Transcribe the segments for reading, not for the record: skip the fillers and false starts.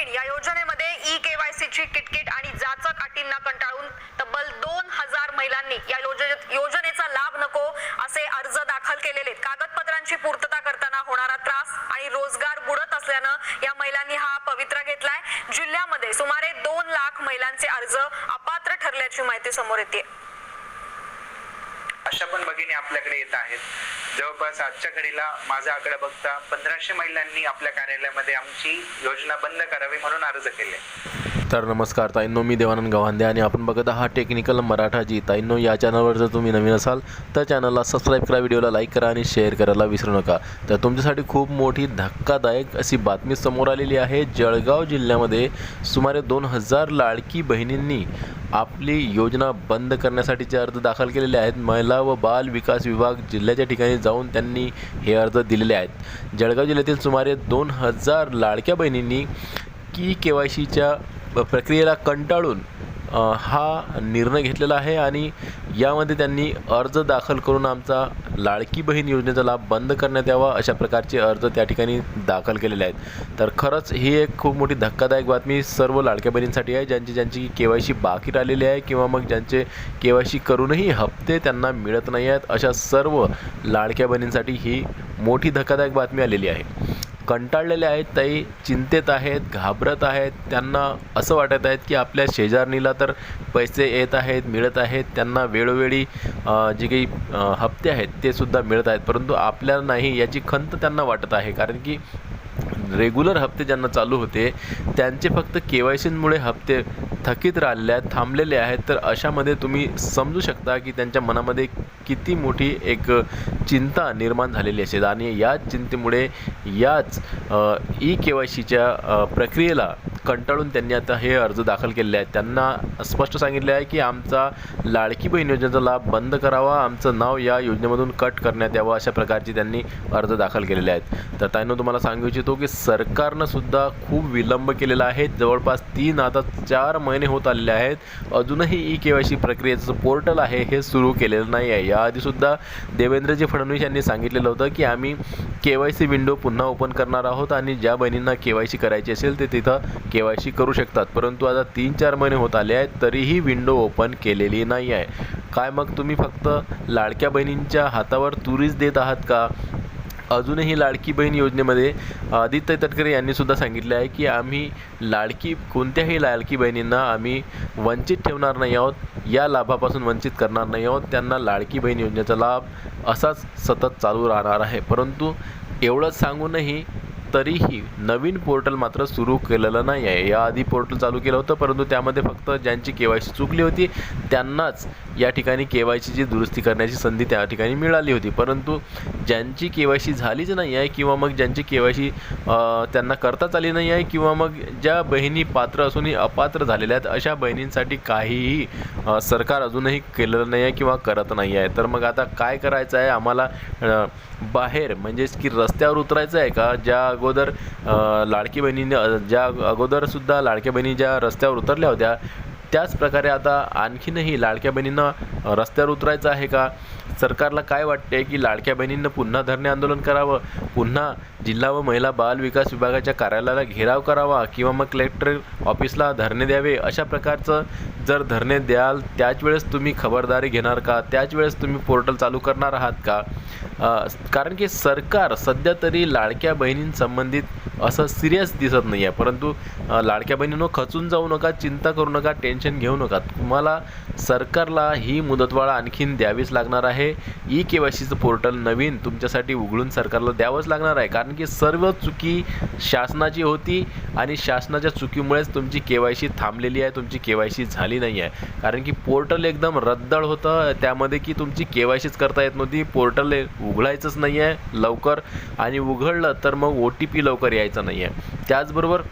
बहीण या योजनेमध्ये ई-केवायसीची किटकिट आणि जाचक अटींना कंटाळून तब्बल 2000 महिलांनी या योजनेचा लाभ नको असे अर्ज दाखल केलेले. कागदपत्रांची पूर्तता करताना होणारा त्रास आणि रोजगार बुडत असल्यानं या महिलांनी हा पवित्रा घेतलाय. जिल्ह्यामध्ये सुमारे 2 लाख महिलांचे अर्ज अपात्र ठरल्याची माहिती समोर येते. अशा पण भगिनी आपल्याकडे येत आहेत. जवळपास आजच्या घडीला माझा आकडा बघता 1500 महिलांनी आपल्या कार्यालयामध्ये आमची योजना बंद करावी म्हणून अर्ज केले. तर नमस्कार ताईंनो, मी देवानंद गव्हांदे आणि आपण बघत आहात टेक्निकल मराठाजी. ताईंनो, या चॅनलवर जर तुम्ही नवीन असाल तर चॅनलला सबस्क्राईब करा, व्हिडिओला लाईक करा आणि शेअर करायला विसरू नका. तर तुमच्यासाठी खूप मोठी धक्कादायक अशी बातमी समोर आलेली आहे. जळगाव जिल्ह्यामध्ये सुमारे 2000 लाडकी बहिणींनी आपली योजना बंद करण्यासाठीचे अर्ज दाखल केलेले आहेत. महिला व बाल विकास विभाग जिल्ह्याच्या ठिकाणी जाऊन त्यांनी हे अर्ज दिलेले आहेत. जळगाव जिल्ह्यातील सुमारे 2000 लाडक्या बहिणींनी ई-केवायसीच्या प्रक्रियेला कंटाळून हा निर्णय घेतलेला आहे आणि यामध्ये त्यांनी अर्ज दाखल करून आमचा लाडकी बहीण योजनेचा लाभ बंद करण्यात यावा अशा प्रकारचे अर्ज त्या ठिकाणी दाखल केलेले आहेत. तर खरंच ही एक खूप मोठी धक्कादायक बातमी सर्व लाडक्या बहिणींसाठी आहे, ज्यांची केवायसी बाकी राहिलेली आहे किंवा मग ज्यांचे केवायसी करूनही हप्ते त्यांना मिळत नाही आहेत, अशा सर्व लाडक्या बहिणींसाठी ही मोठी धक्कादायक बातमी आलेली आहे. कंटाळलेले आहेत ताई, चिंतेत आहेत, घाबरत आहेत. त्यांना असं वाटत आहेत की आपल्या शेजारणीला तर पैसे येत आहेत, मिळत आहेत, त्यांना वेळोवेळी जे काही हप्ते आहेत ते सुद्धा मिळत आहेत, परंतु आपल्याला नाही याची खंत त्यांना वाटत आहे. कारण की रेग्युलर हप्ते ज्यांना चालू होते त्यांचे फक्त केवायसीमुळे हप्ते थकीत राहिलेले आहेत, थांबलेले आहेत. तर अशामध्ये तुम्ही समजू शकता की त्यांच्या मनामध्ये किती मोठी एक चिंता निर्माण झालेली असेल आणि याच चिंतेमुळे याच ई-केवायसीच्या प्रक्रियेला कंटाळून त्यांनी आता हे अर्ज दाखल केलेले आहेत. त्यांना स्पष्ट सांगितले आहे की आमचा लाडकी बहीण योजनेचा लाभ बंद करावा, आमचं नाव या योजनेमधून कट करण्यात यावं, अशा प्रकारचे त्यांनी अर्ज दाखल केलेले आहेत. तर ताईंनो, तुम्हाला सांगू इच्छितो की सरकारनं सुद्धा खूप विलंब केलेला आहे. जवळपास 3 आता 4 महिने होत आलेले आहेत, अजूनही ई-केवायसी प्रक्रियेचं पोर्टल आहे हे सुरू केलेलं नाही आहे. याआधीसुद्धा देवेंद्रजी फडणवीस यांनी सांगितलेलं होतं की आम्ही केवायसी विंडो पुन्हा ओपन करणार आहोत आणि ज्या बहिणींना केवायसी करायची असेल ते तिथं केवायसी करू शकतात. परंतु आता 3-4 महिने होत आले आहेत, तरीही विंडो ओपन केलेली नाही आहे. काय मग तुम्ही फक्त लाडक्या बहिणींच्या हातावर तुरीच देत आहात का? अजूनही लाडकी बहीण योजनेमध्ये आदित्य तटकरे यांनी सुद्धा सांगितले आहे की आम्ही कोणत्याही लाडकी बहिणींना आम्ही वंचित ठेवणार नाही आहोत, या लाभापासून वंचित करणार नाही आहोत. त्यांना लाडकी बहीण योजनेचा लाभ असाच सतत चालू राहणार आहे. परंतु एवढंच सांगूनही तरीही नवीन पोर्टल मात्र सुरू केलेलं नाही आहे. याआधी पोर्टल चालू केलं होतं, परंतु त्यामध्ये फक्त ज्यांची केवायसी चुकली होती त्यांनाच या ठिकाणी केवायसीची दुरुस्ती करण्याची संधी त्या ठिकाणी मिळाली होती. परंतु ज्यांची केवायसी झालीच नाही आहे किंवा मग ज्यांची केवायसी त्यांना करताच आली नाही आहे किंवा मग ज्या बहिणी पात्र असूनही अपात्र झालेल्या आहेत, अशा बहिणींसाठी काहीही सरकार अजूनही केलेलं नाही आहे किंवा करत नाही आहे. तर मग आता काय करायचं आहे आम्हाला? बाहेर म्हणजेच की रस्त्यावर उतरायचं आहे का? ज्या अगोदर लाडकी बहिणीने अगोदरसुद्धा लाडक्या बहिणी ज्या रस्त्यावर उतरल्या होत्या त्याच प्रकारे आता आणखीनही लाडक्या बहिणींना रस्त्यावर उतरायचं आहे का? सरकारला काय वाटते की लाडक्या बहिणींना पुन्हा धरणे आंदोलन करावं, पुन्हा जिल्हा व महिला बाल विकास विभागाच्या कार्यालयाला घेराव करावा किंवा मग कलेक्टर ऑफिसला धरणे द्यावे? अशा प्रकारचं जर धरणे द्याल त्याच वेळेस तुम्ही खबरदारी घेणार का? त्याच वेळेस तुम्ही पोर्टल चालू करणार आहात का? कारण की सरकार सध्या तरी लाडक्या बहिणींसंबंधित असं सिरियस दिसत नाही आहे. परंतु लाडक्या बहिणींनो, खचून जाऊ नका, चिंता करू नका, टेन्शन घेऊ नका. तुम्हाला सरकारला ही मुदतवाढ आणखीन द्यावीच लागणार आहे. ई-केवायसीचं पोर्टल नवीन तुमच्यासाठी उघडून सरकारला द्यावंच लागणार आहे. कारण की सर्व चुकी शासनाची होती आणि शासनाच्या चुकीमुळेच तुमची केवायसी थांबलेली आहे, तुमची केवायसी झाली नाही आहे. कारण की पोर्टल एकदम रद्दळ होतं, त्यामध्ये की तुमची केवायसीच करता येत नव्हती. पोर्टल उघडायचंच नाही आहे लवकर आणि उघडलं तर मग OTP लवकर यायचा नाही आहे. त्याचबरोबर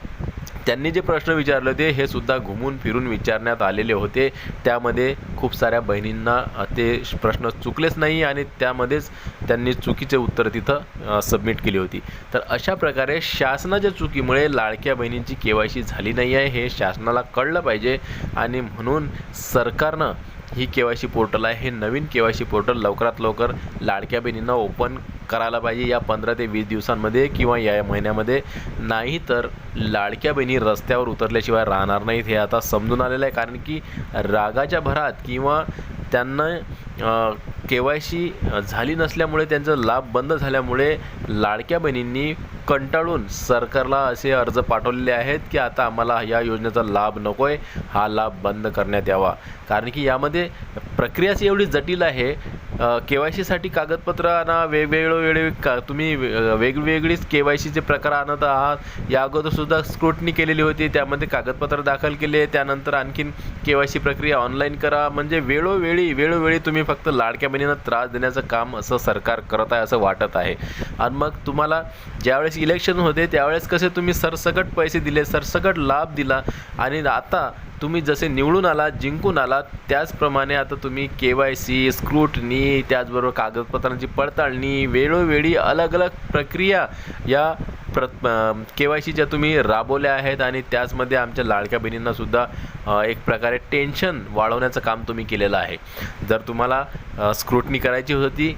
त्यांनी जे प्रश्न विचारले होते हे सुद्धा घुमून फिरून विचारण्यात आलेले होते. त्यामध्ये खूप साऱ्या बहिणींना ते प्रश्न चुकलेच नाही आणि त्यामध्येच त्यांनी चुकीचे उत्तर तिथं सबमिट केली होती. तर अशा प्रकारे शासनाच्या चुकीमुळे लाडक्या बहिणींची केवायसी झाली नाही आहे हे शासनाला कळलं पाहिजे आणि म्हणून सरकारनं ही KYC पोर्टल आहे, हे नवीन KYC पोर्टल लवकरात लवकर लाडक्या बहिणींना ओपन करायला पाहिजे या 15 ते 20 दिवसांमध्ये किंवा या महिन्यामध्ये. नाही तर लाडक्या बहिणी रस्त्यावर उतरल्याशिवाय राहणार नाहीत, हे आता समजून आलेलं आहे. कारण की रागाच्या भरात किंवा त्यांना KYC झाली नसल्यामुळे त्यांचा लाभ बंद झाल्यामुळे लाडक्या बहिणींनी कंटाळून सरकारला असे अर्ज पाठवलेले आहेत की आता आम्हाला या योजनेचा लाभ नको आहे, हा लाभ बंद करण्यात यावा. कारण की यामध्ये प्रक्रियाच एवढी जटिल आहे. KYCसाठी कागदपत्र आणा, वेगवेगळे तुम्ही वेगवेगळीच KYCचे प्रकार आणत आहात. या अगोदरसुद्धा स्क्रुटनी केलेली होती, त्यामध्ये कागदपत्र दाखल केले, त्यानंतर आणखीन KYC प्रक्रिया ऑनलाईन करा. म्हणजे वेळोवेळी तुम्ही फक्त लाडक्या बहिणींना त्रास देण्याचं काम असं सरकार करत आहे असं वाटत आहे. आणि मग तुम्हाला ज्यावेळेस इलेक्शन होते त्यावेळेस कसे तुम्ही सरसकट पैसे दिले, सरसकट लाभ दिला आणि आता तुम्ही जसे निवडून आलात, जिंकून आलात, त्याचप्रमाणे आता तुम्ही KYC, स्क्रूटनी, त्याचबरोबर कागदपत्रांची पडताळणी, वेळोवेळी अलग अलग प्रक्रिया या KYCच्या तुम्ही राबवल्या आहेत आणि त्याचमध्ये आमच्या लाडक्या बहिणींनासुद्धा एक प्रकारे टेन्शन वाढवण्याचं काम तुम्ही केलेलं आहे. जर तुम्हाला स्क्रूटनी करायची होती,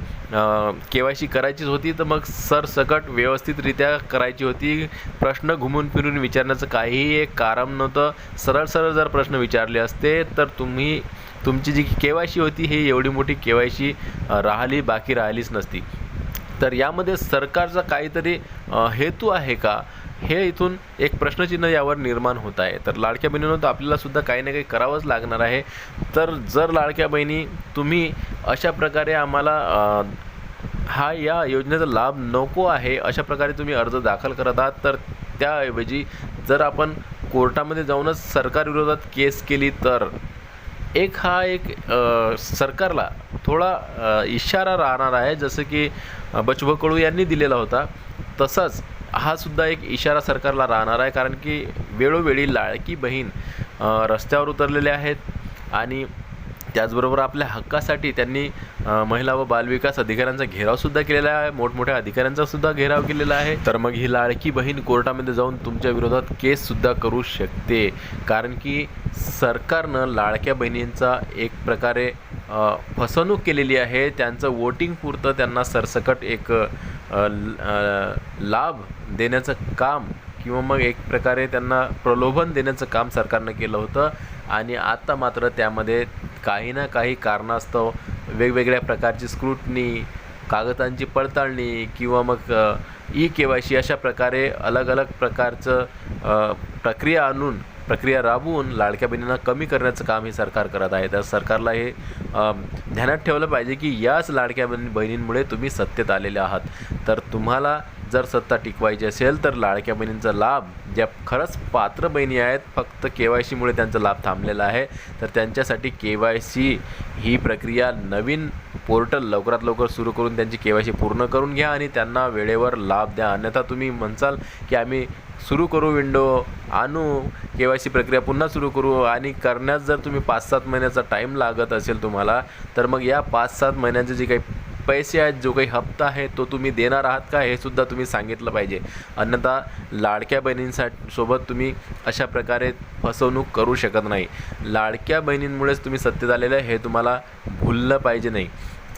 KYC करायचीच होती तर मग सरसकट व्यवस्थितरित्या करायची होती. प्रश्न घुमून फिरून विचारण्याचं काहीही एक कारण नव्हतं. सरळ जर प्रश्न विचारले असते तर तुमची जी KYC होती ही एवढी मोठी KYC बाकी राहिलीच नसती. तर यामध्ये सरकारचा काहीतरी हेतू आहे का, हे इथून एक प्रश्नचिन्ह यावर निर्माण होत आहे. तर लाडक्या बहिणींनो, तर आपल्याला सुद्धा काही ना काही करावंच लागणार आहे. तर जर लाडक्या बहिणी तुम्ही अशा प्रकारे आम्हाला या योजनेचा लाभ नको आहे अशा प्रकारे तुम्ही अर्ज दाखल करत आहात, तर त्याऐवजी जर आपण कोर्टामध्ये जाऊनच सरकारविरोधात केस केली तर एक सरकारला थोडा इशारा राहणार आहे. जसं की बचू कडू यांनी दिलेला होता, तसाच हा सुद्धा एक इशारा सरकारला राहणार आहे. कारण की वेळोवेळी लाडकी बहीण रस्त्यावर उतरलेले आहेत आणि त्याचबरोबर आपल्या हक्कासाठी त्यांनी महिला व बालविकास अधिकाऱ्यांचा घेरावसुद्धा केलेला आहे, मोठमोठ्या अधिकाऱ्यांचासुद्धा घेराव केलेला आहे. तर मग ही लाडकी बहीण कोर्टामध्ये जाऊन तुमच्या विरोधात केससुद्धा करू शकते. कारण की सरकारनं लाडक्या बहिणींचा एक प्रकारे फसवणूक केलेली आहे. त्यांचं वोटिंग पुरतं त्यांना सरसकट एक लाभ देण्याचं काम किंवा मग एक प्रकारे त्यांना प्रलोभन देण्याचं काम सरकारनं केलं होतं आणि आता मात्र त्यामध्ये काही ना काही कारणास्तव वेगवेगळ्या प्रकारची स्क्रूटनी, कागदांची पडताळणी किंवा मग KYC अशा प्रकारे अलग अलग प्रकारचं प्रक्रिया राबवून लाडक्या बहिणींना कमी करण्याचं काम हे सरकार करत आहे. तर सरकारला हे ध्यानात ठेवलं पाहिजे की याच लाडक्या बहिणींमुळे तुम्ही सत्तेत आलेले आहात. तर तुम्हाला जर सत्ता टिकवायची असेल तर लाडक्या बहिणींचा लाभ, ज्या खरंच पात्र बहिणी आहेत, फक्त KYCमुळे त्यांचा लाभ थांबलेला आहे, तर त्यांच्यासाठी KYC ही प्रक्रिया नवीन पोर्टल लवकरात लवकर सुरू करून त्यांची KYC पूर्ण करून घ्या आणि त्यांना वेळेवर लाभ द्या. अन्यथा तुम्ही म्हणसाल की आम्ही सुरू करू, विंडो आणू, KYC प्रक्रिया पुन्हा सुरू करू आणि करण्यास जर तुम्ही 5-7 महिन्याचा टाईम लागत असेल तुम्हाला, तर मग या 5-7 महिन्यांचे जे काही पैसे आहेत, जो काही हप्ता आहे तो तुम्ही देणार आहात का, हे सुद्धा तुम्ही सांगितलं पाहिजे. अन्यथा लाडक्या बहिणींसोबत तुम्ही अशा प्रकारे फसवणूक करू शकत नाही. लाडक्या बहिणींमुळेच तुम्ही सत्तेत आलेलं आहे हे तुम्हाला भुललं पाहिजे नाही.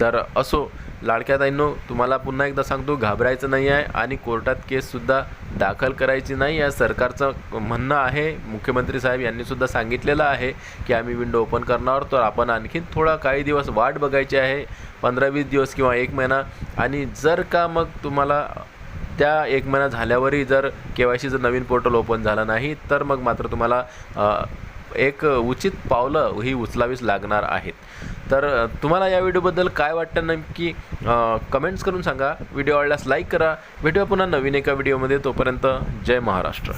तर असो लाडक्या ताईंनो, तुम्हाला पुन्हा एकदा सांगतो, घाबरायचं नाही आहे आणि कोर्टात केससुद्धा दाखल करायची नाही आहे सरकारचं म्हणणं आहे. मुख्यमंत्री साहेब यांनीसुद्धा सांगितलेलं आहे की आम्ही विंडो ओपन करणार, तर आपण आणखीन काही दिवस वाट बघायची आहे, 15-20 दिवस किंवा 1 महिना. आणि जर का मग तुम्हाला त्या 1 महिना झाल्यावरही जर KYCचं नवीन पोर्टल ओपन झालं नाही, तर मग मात्र तुम्हाला एक उचित पावलं ही उचलावीच लागणार आहेत. तर तुम्हाला या व्हिडिओबद्दल काय वाटतं नक्की कमेंट्स करून सांगा. व्हिडिओ आवडल्यास लाईक करा. भेटूया पुन्हा नवीन एका व्हिडिओमध्ये. तोपर्यंत जय महाराष्ट्र.